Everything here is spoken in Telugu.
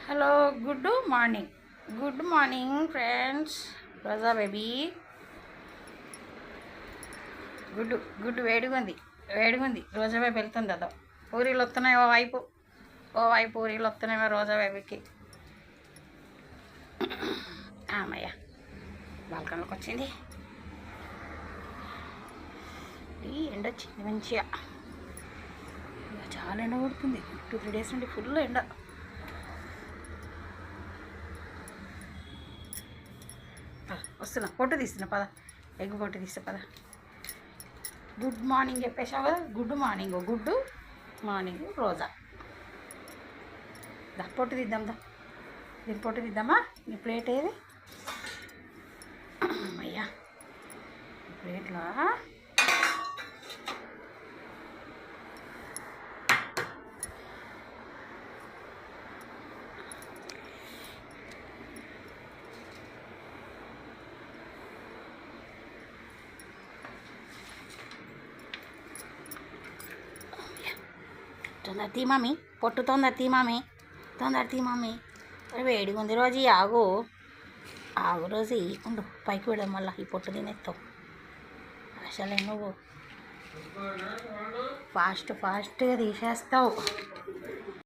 Hello good morning friends. Roja baby గుడ్డు వేడిగుంది. రోజా బేబీ వెళ్తుంది అదో. పూరీలు వస్తున్నాయి ఓ వైపు పూరీలు వస్తున్నాయి రోజా బేబీకి. అమ్మయ్య బాల్కనీలోకి వచ్చింది. ఈ ఎండ వచ్చింది మంచిగా. చాలా ఎండ కొడుతుంది. 2-3 డేస్ నుండి ఫుల్ ఎండ. వస్తున్నా, ఫోటో తీస్తున్నా పద. ఎగ్ ఫోటో తీస్తా పద. గుడ్ మార్నింగ్ చెప్పేసావు కదా. గుడ్ మార్నింగ్ రోజా. దా పొట్టు తీద్దాం. దీని పొట్టు తీద్దామా. నీ ప్లేట్ ఏది? అయ్యా ప్లేట్లో తొందర తీ మమ్మీ, పొట్టు తొందర తీ మమ్మీ. వేడిగా ఉంది రోజు. ఆగు రోజు ఉండు, పైకి పెడదాం. మళ్ళీ ఈ పొట్టు తినేస్తావు. అసలే నువ్వు ఫాస్ట్గా తీసేస్తావు.